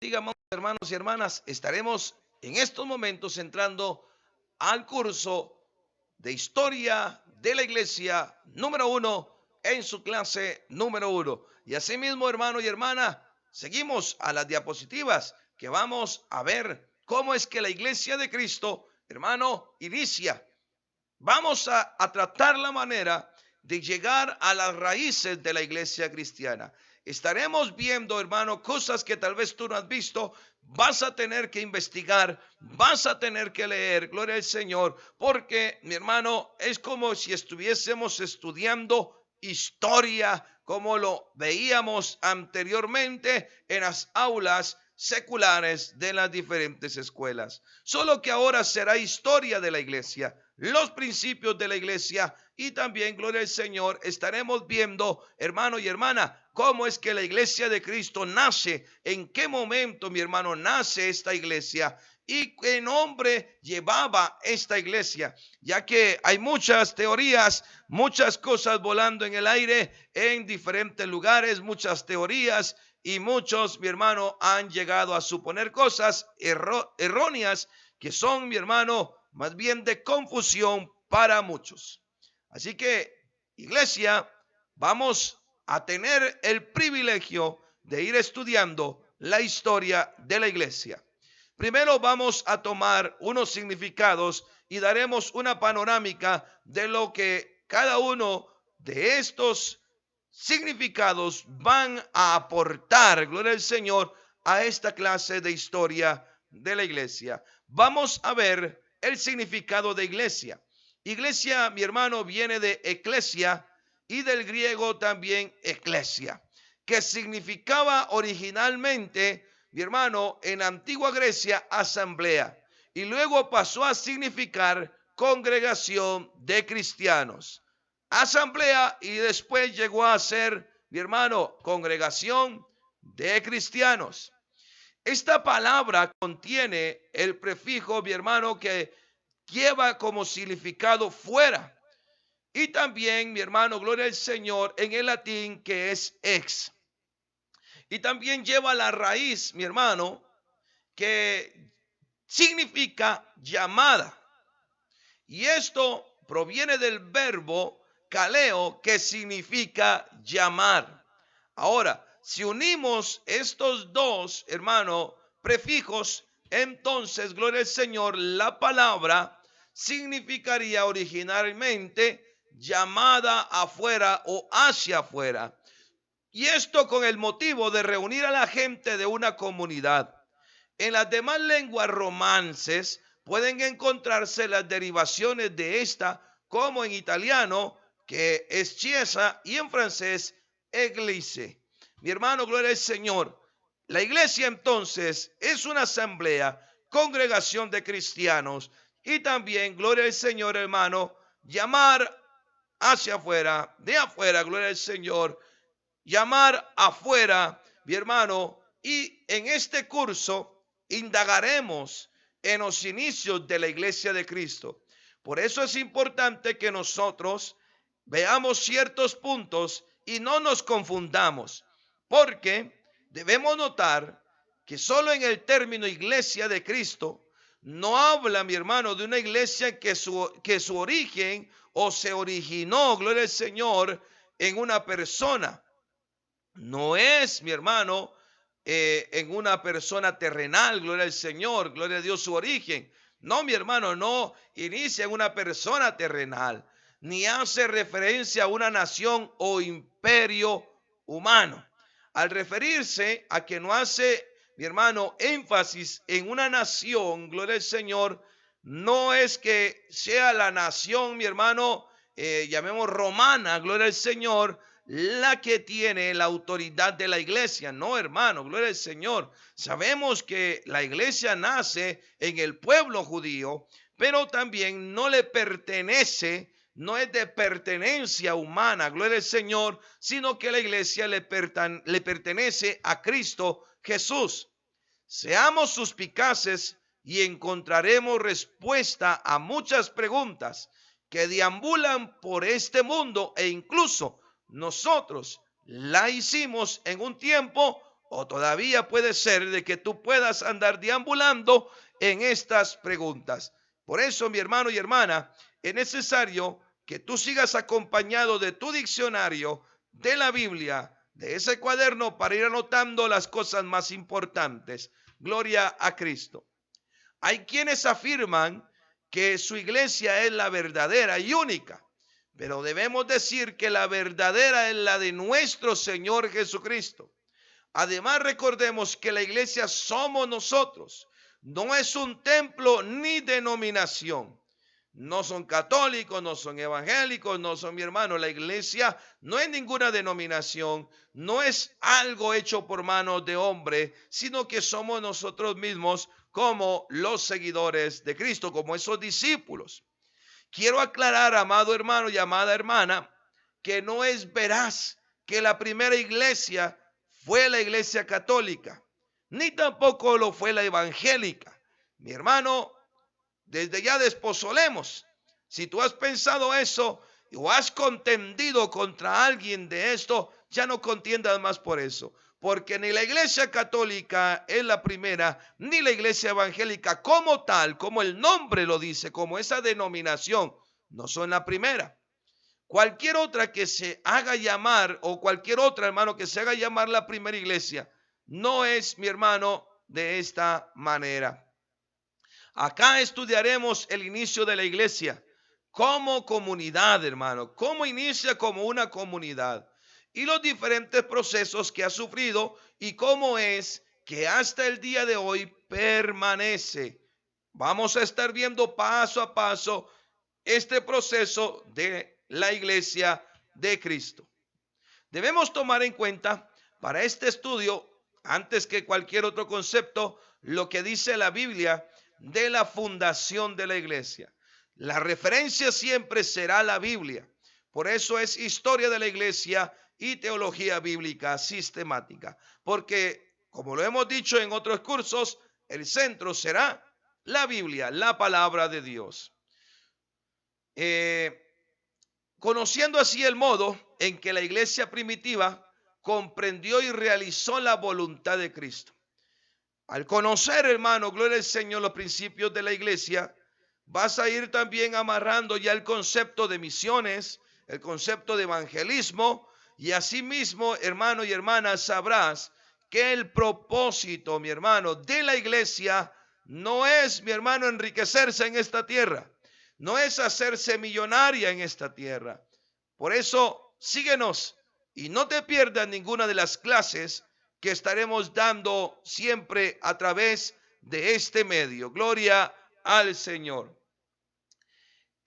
Digamos, hermanos y hermanas, estaremos en estos momentos entrando al curso de historia de la iglesia número 1 en su clase número 1. Y asimismo, hermano y hermana, seguimos a las diapositivas que vamos a ver cómo es que la iglesia de Cristo, hermano, inicia. Vamos a tratar la manera de llegar a las raíces de la iglesia cristiana. Estaremos viendo, hermano, cosas que tal vez tú no has visto. Vas a tener que investigar, vas a tener que leer, gloria al Señor, porque, mi hermano, es como si estuviésemos estudiando historia, como lo veíamos anteriormente en las aulas seculares de las diferentes escuelas. Solo que ahora será historia de la iglesia, los principios de la iglesia, y también, gloria al Señor, estaremos viendo, hermano y hermana, cómo es que la iglesia de Cristo nace, en qué momento, mi hermano, nace esta iglesia y qué nombre llevaba esta iglesia, ya que hay muchas teorías, muchas cosas volando en el aire en diferentes lugares, muchas teorías, y muchos, mi hermano, han llegado a suponer cosas erróneas que son, mi hermano, más bien de confusión para muchos. Así que, iglesia, vamos a tener el privilegio de ir estudiando la historia de la iglesia. Primero vamos a tomar unos significados y daremos una panorámica de lo que cada uno de estos significados van a aportar, gloria al Señor, a esta clase de historia de la iglesia. Vamos a ver el significado de iglesia. Iglesia, mi hermano, viene de eclesia y del griego también eclesia, que significaba originalmente, mi hermano, en antigua Grecia, asamblea, y luego pasó a significar congregación de cristianos. Asamblea, y después llegó a ser, mi hermano, congregación de cristianos. Esta palabra contiene el prefijo, mi hermano, que lleva como significado fuera. Y también, mi hermano, gloria al Señor, en el latín, que es ex. Y también lleva la raíz, mi hermano, que significa llamada. Y esto proviene del verbo kaleo, que significa llamar. Ahora, si unimos estos dos, hermano, prefijos, entonces, gloria al Señor, la palabra significaría originalmente llamada afuera o hacia afuera. Y esto con el motivo de reunir a la gente de una comunidad. En las demás lenguas romances pueden encontrarse las derivaciones de esta, como en italiano, que es chiesa, y en francés, église. Mi hermano, gloria al Señor. La iglesia entonces es una asamblea, congregación de cristianos, y también, gloria al Señor, hermano, llamar hacia afuera, de afuera, gloria al Señor, llamar afuera, mi hermano, y en este curso indagaremos en los inicios de la iglesia de Cristo. Por eso es importante que nosotros veamos ciertos puntos y no nos confundamos, porque debemos notar que solo en el término iglesia de Cristo no habla, mi hermano, de una iglesia que su origen o se originó, gloria al Señor, en una persona. No es, mi hermano, en una persona terrenal, gloria al Señor, gloria a Dios su origen. No, mi hermano, no inicia en una persona terrenal, ni hace referencia a una nación o imperio humano. Al referirse a que no hace, mi hermano, énfasis en una nación, gloria al Señor, no es que sea la nación, mi hermano, llamemos romana, gloria al Señor, la que tiene la autoridad de la iglesia. No, hermano, gloria al Señor. Sabemos que la iglesia nace en el pueblo judío, pero también no le pertenece, no es de pertenencia humana, gloria al Señor, sino que la iglesia le pertenece a Cristo Jesús. Seamos suspicaces y encontraremos respuesta a muchas preguntas que deambulan por este mundo, e incluso nosotros la hicimos en un tiempo o todavía puede ser de que tú puedas andar deambulando en estas preguntas. Por eso, mi hermano y hermana, es necesario que tú sigas acompañado de tu diccionario, de la Biblia, de ese cuaderno para ir anotando las cosas más importantes. Gloria a Cristo. Hay quienes afirman que su iglesia es la verdadera y única, pero debemos decir que la verdadera es la de nuestro Señor Jesucristo. Además, recordemos que la iglesia somos nosotros. No es un templo ni denominación. No son católicos, no son evangélicos, no son mi hermano. La iglesia no es ninguna denominación, no es algo hecho por manos de hombre, sino que somos nosotros mismos como los seguidores de Cristo, como esos discípulos. Quiero aclarar, amado hermano y amada hermana, que no es veraz que la primera iglesia fue la iglesia católica, ni tampoco lo fue la evangélica. Mi hermano, desde ya desposolemos. Si tú has pensado eso o has contendido contra alguien de esto, ya no contiendas más por eso. Porque ni la iglesia católica es la primera, ni la iglesia evangélica como tal, como el nombre lo dice, como esa denominación, no son la primera. Cualquier otra que se haga llamar, o cualquier otra, hermano, que se haga llamar la primera iglesia, no es, mi hermano, de esta manera. Acá estudiaremos el inicio de la iglesia como comunidad, hermano. Cómo inicia como una comunidad y los diferentes procesos que ha sufrido y cómo es que hasta el día de hoy permanece. Vamos a estar viendo paso a paso este proceso de la iglesia de Cristo. Debemos tomar en cuenta para este estudio, antes que cualquier otro concepto, lo que dice la Biblia de la fundación de la iglesia. La referencia siempre será la Biblia. Por eso es historia de la iglesia y teología bíblica sistemática. Porque, como lo hemos dicho en otros cursos, el centro será la Biblia, la palabra de Dios. Conociendo así el modo en que la iglesia primitiva comprendió y realizó la voluntad de Cristo. Al conocer, hermano, gloria al Señor, los principios de la iglesia, vas a ir también amarrando ya el concepto de misiones, el concepto de evangelismo, y asimismo, hermano y hermana, sabrás que el propósito, mi hermano, de la iglesia no es, mi hermano, enriquecerse en esta tierra, no es hacerse millonaria en esta tierra. Por eso, síguenos y no te pierdas ninguna de las clases que estaremos dando siempre a través de este medio. Gloria al Señor.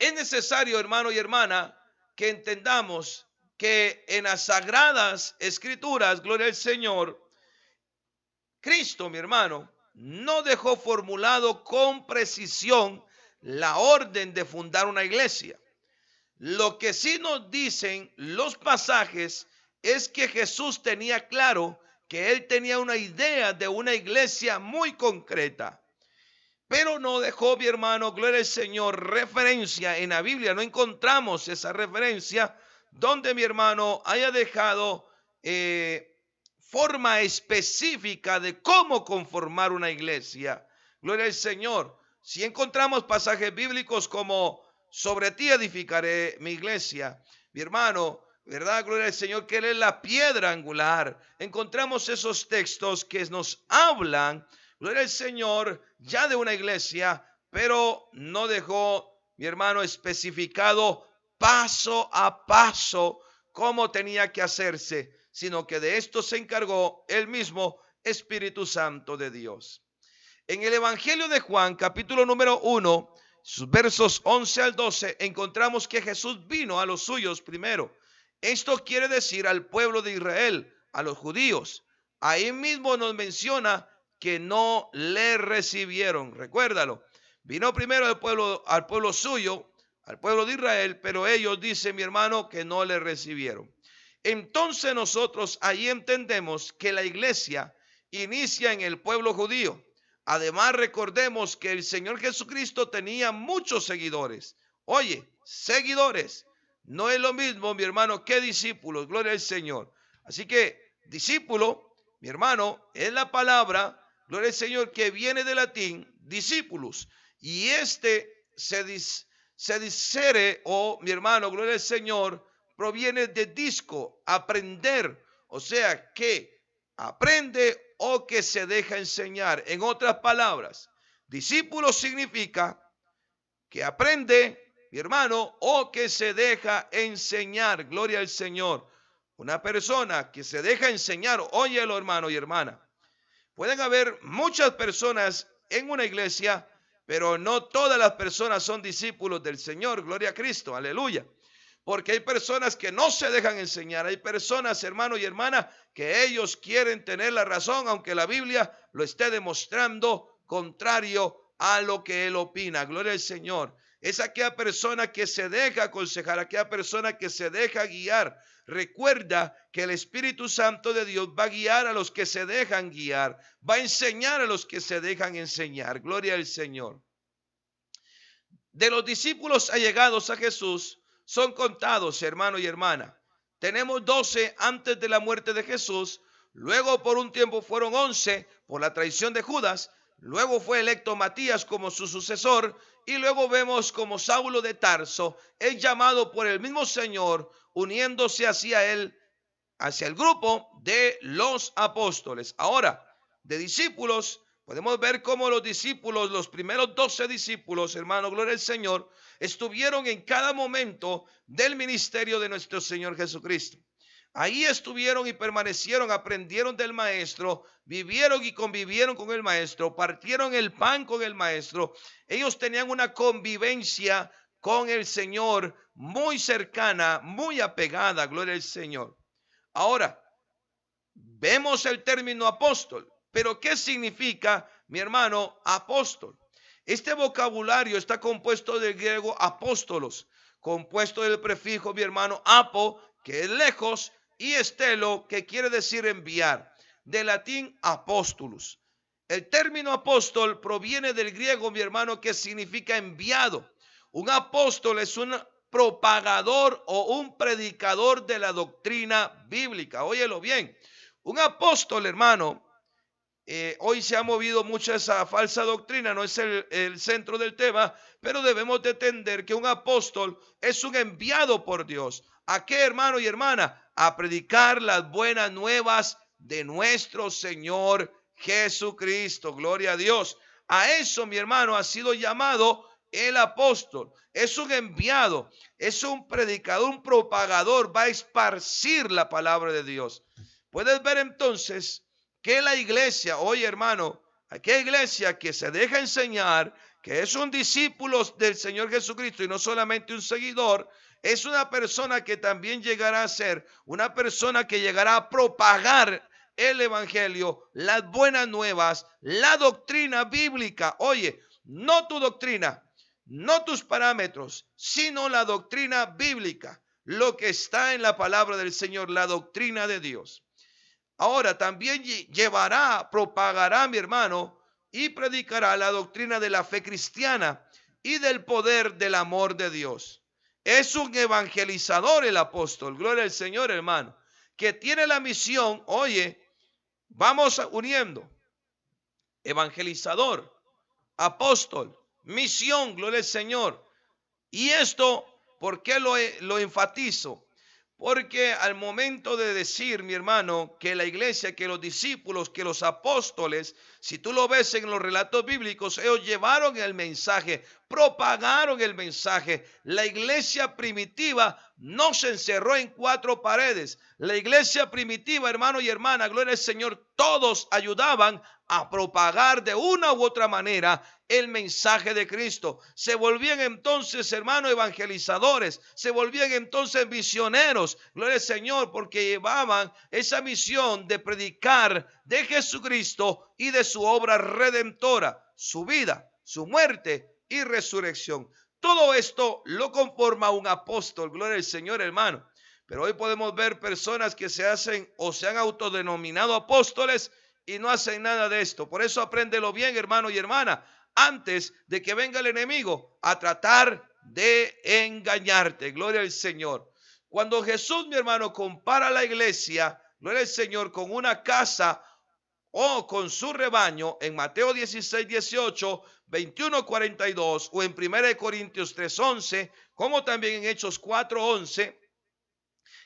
Es necesario, hermano y hermana, que entendamos que en las sagradas escrituras, gloria al Señor, Cristo, mi hermano, no dejó formulado con precisión la orden de fundar una iglesia. Lo que sí nos dicen los pasajes es que Jesús tenía claro que él tenía una idea de una iglesia muy concreta. Pero no dejó, mi hermano, gloria al Señor, referencia en la Biblia. No encontramos esa referencia donde mi hermano haya dejado forma específica de cómo conformar una iglesia. Gloria al Señor. Si encontramos pasajes bíblicos como sobre ti edificaré mi iglesia, mi hermano, ¿verdad? Gloria al Señor, que Él es la piedra angular. Encontramos esos textos que nos hablan, gloria al Señor, ya de una iglesia, pero no dejó, mi hermano, especificado paso a paso cómo tenía que hacerse, sino que de esto se encargó el mismo Espíritu Santo de Dios. En el Evangelio de Juan, capítulo número 1, sus versos 11 al 12, encontramos que Jesús vino a los suyos primero. Esto quiere decir al pueblo de Israel, a los judíos. Ahí mismo nos menciona que no le recibieron. Recuérdalo. Vino primero al pueblo suyo, al pueblo de Israel, pero ellos, dice mi hermano, que no le recibieron. Entonces nosotros ahí entendemos que la iglesia inicia en el pueblo judío. Además, recordemos que el Señor Jesucristo tenía muchos seguidores. Oye, seguidores, no es lo mismo, mi hermano, que discípulos. Gloria al Señor. Así que discípulo, mi hermano, es la palabra, gloria al Señor, que viene del latín discípulos. Y se discere, mi hermano, gloria al Señor, proviene de disco, aprender. O sea, que aprende o que se deja enseñar. En otras palabras, discípulo significa que aprende, mi hermano, o que se deja enseñar. Gloria al Señor. Una persona que se deja enseñar, óyelo, hermano y hermana. Pueden haber muchas personas en una iglesia, pero no todas las personas son discípulos del Señor. Gloria a Cristo, aleluya. Porque hay personas que no se dejan enseñar. Hay personas, hermano y hermana, que ellos quieren tener la razón, aunque la Biblia lo esté demostrando contrario a lo que él opina. Gloria al Señor. Es aquella persona que se deja aconsejar, aquella persona que se deja guiar. Recuerda que el Espíritu Santo de Dios va a guiar a los que se dejan guiar, va a enseñar a los que se dejan enseñar. Gloria al Señor. De los discípulos allegados a Jesús son contados, hermano y hermana. Tenemos 12 antes de la muerte de Jesús. Luego por un tiempo fueron 11 por la traición de Judas. Luego fue electo Matías como su sucesor. Y luego vemos como Saulo de Tarso es llamado por el mismo Señor, uniéndose hacia él, hacia el grupo de los apóstoles. Ahora, de discípulos, podemos ver cómo los discípulos, los primeros 12 discípulos, hermano, gloria al Señor, estuvieron en cada momento del ministerio de nuestro Señor Jesucristo. Ahí estuvieron y permanecieron, aprendieron del maestro, vivieron y convivieron con el maestro, partieron el pan con el maestro. Ellos tenían una convivencia con el Señor muy cercana, muy apegada, gloria al Señor. Ahora, vemos el término apóstol, pero ¿qué significa, mi hermano, apóstol? Este vocabulario está compuesto del griego apóstolos, compuesto del prefijo, mi hermano, apo, que es lejos, y estelo, que quiere decir enviar, del latín apóstolus. El término apóstol proviene del griego, mi hermano, que significa enviado. Un apóstol es un propagador o un predicador de la doctrina bíblica. Óyelo bien. Un apóstol, hermano, hoy se ha movido mucho esa falsa doctrina, no es el centro del tema, pero debemos de entender que un apóstol es un enviado por Dios. ¿A qué, hermano y hermana? A predicar las buenas nuevas de nuestro Señor Jesucristo. Gloria a Dios. A eso, mi hermano, ha sido llamado el apóstol. Es un enviado, es un predicador, un propagador, va a esparcir la palabra de Dios. Puedes ver entonces que la iglesia, oye hermano, aquella iglesia que se deja enseñar, que es un discípulo del Señor Jesucristo y no solamente un seguidor, es una persona que también llegará a ser una persona que llegará a propagar el evangelio, las buenas nuevas, la doctrina bíblica. Oye, no tu doctrina, no tus parámetros, sino la doctrina bíblica, lo que está en la palabra del Señor, la doctrina de Dios. Ahora también llevará, propagará, mi hermano, y predicará la doctrina de la fe cristiana y del poder del amor de Dios. Es un evangelizador el apóstol, gloria al Señor, hermano, que tiene la misión, oye, vamos uniendo, evangelizador, apóstol, misión, gloria al Señor. Y esto, ¿por qué lo enfatizo? Porque al momento de decir, mi hermano, que la iglesia, que los discípulos, que los apóstoles, si tú lo ves en los relatos bíblicos, ellos llevaron el mensaje, propagaron el mensaje. La iglesia primitiva no se encerró en cuatro paredes. La iglesia primitiva, hermano y hermana, gloria al Señor, todos ayudaban a propagar de una u otra manera el mensaje de Cristo. Se volvían entonces, hermanos, evangelizadores, se volvían entonces misioneros, gloria al Señor, porque llevaban esa misión de predicar de Jesucristo y de su obra redentora, su vida, su muerte y resurrección. Todo esto lo conforma un apóstol, gloria al Señor, hermano. Pero hoy podemos ver personas que se hacen o se han autodenominado apóstoles y no hacen nada de esto. Por eso apréndelo bien, hermano y hermana, antes de que venga el enemigo a tratar de engañarte. Gloria al Señor. Cuando Jesús, mi hermano, compara la iglesia, gloria al Señor, con una casa o con su rebaño en Mateo 16, 18, 21, 42 o en 1 Corintios 3, 11, como también en Hechos 4, 11.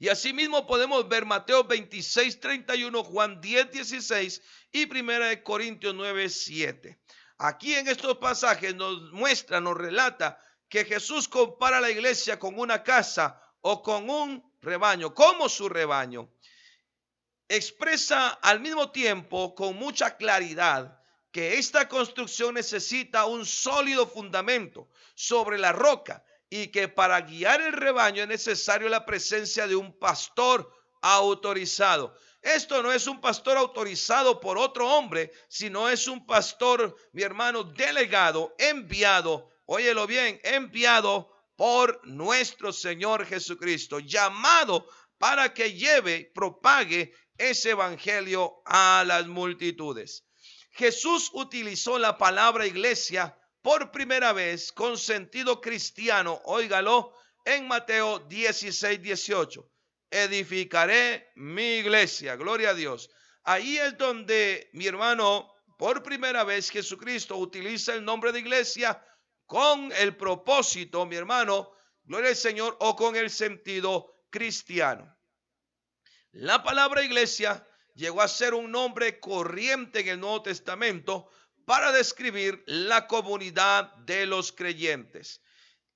Y asimismo podemos ver Mateo 26, 31, Juan 10, 16 y 1 Corintios 9, 7. Aquí en estos pasajes nos muestra, nos relata que Jesús compara a la iglesia con una casa o con un rebaño, como su rebaño. Expresa al mismo tiempo con mucha claridad que esta construcción necesita un sólido fundamento sobre la roca y que para guiar el rebaño es necesario la presencia de un pastor autorizado. Esto no es un pastor autorizado por otro hombre, sino es un pastor, mi hermano, delegado, enviado, óyelo bien, enviado por nuestro Señor Jesucristo, llamado para que lleve, propague ese evangelio a las multitudes. Jesús utilizó la palabra iglesia por primera vez con sentido cristiano, óigalo, en Mateo 16, 18. Edificaré mi iglesia, gloria a Dios. Ahí es donde, mi hermano, por primera vez Jesucristo utiliza el nombre de iglesia con el propósito, mi hermano, gloria al Señor, o con el sentido cristiano. La palabra iglesia llegó a ser un nombre corriente en el Nuevo Testamento para describir la comunidad de los creyentes.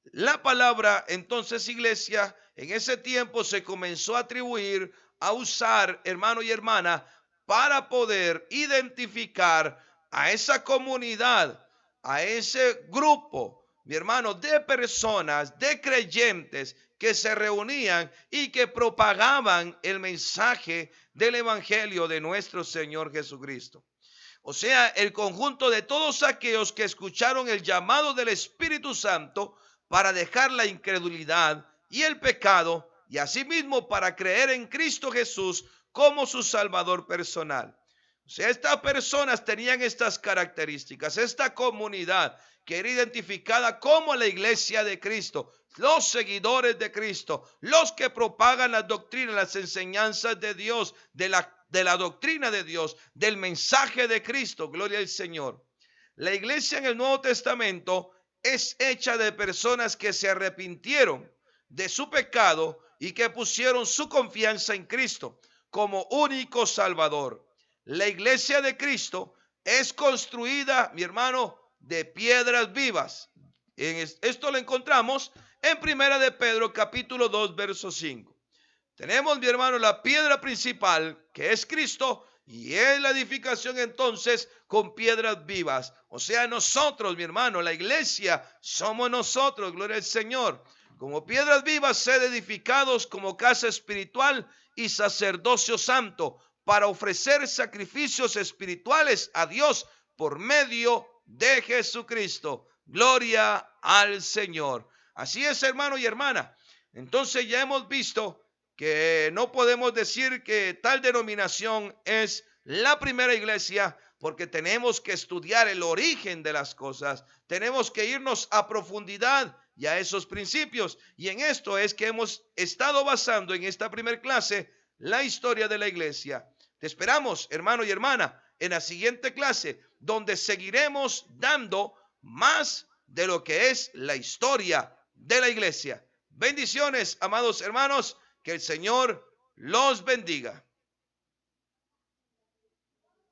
La palabra entonces iglesia en ese tiempo se comenzó a atribuir, a usar, hermano y hermana, para poder identificar a esa comunidad, a ese grupo, mi hermano, de personas, de creyentes que se reunían y que propagaban el mensaje del evangelio de nuestro Señor Jesucristo. O sea, el conjunto de todos aquellos que escucharon el llamado del Espíritu Santo para dejar la incredulidad y el pecado y asimismo para creer en Cristo Jesús como su Salvador personal. O sea, estas personas tenían estas características. Esta comunidad que era identificada como la iglesia de Cristo, los seguidores de Cristo, los que propagan las doctrinas, las enseñanzas de Dios, de la doctrina de Dios, del mensaje de Cristo, gloria al Señor. La iglesia en el Nuevo Testamento es hecha de personas que se arrepintieron de su pecado y que pusieron su confianza en Cristo como único Salvador. La iglesia de Cristo es construida, mi hermano, de piedras vivas. Esto lo encontramos en Primera de Pedro, capítulo 2, verso 5. Tenemos, mi hermano, la piedra principal, que es Cristo, y es la edificación entonces con piedras vivas. O sea, nosotros, mi hermano, la iglesia, somos nosotros, gloria al Señor. Como piedras vivas, sed edificados como casa espiritual y sacerdocio santo, para ofrecer sacrificios espirituales a Dios por medio de Jesucristo. Gloria al Señor. Así es, hermano y hermana. Entonces ya hemos visto que no podemos decir que tal denominación es la primera iglesia, porque tenemos que estudiar el origen de las cosas, tenemos que irnos a profundidad y a esos principios, y en esto es que hemos estado basando en esta primera clase la historia de la iglesia. Te esperamos, hermano y hermana, en la siguiente clase, donde seguiremos dando más de lo que es la historia de la iglesia. Bendiciones, amados hermanos. Que el Señor los bendiga.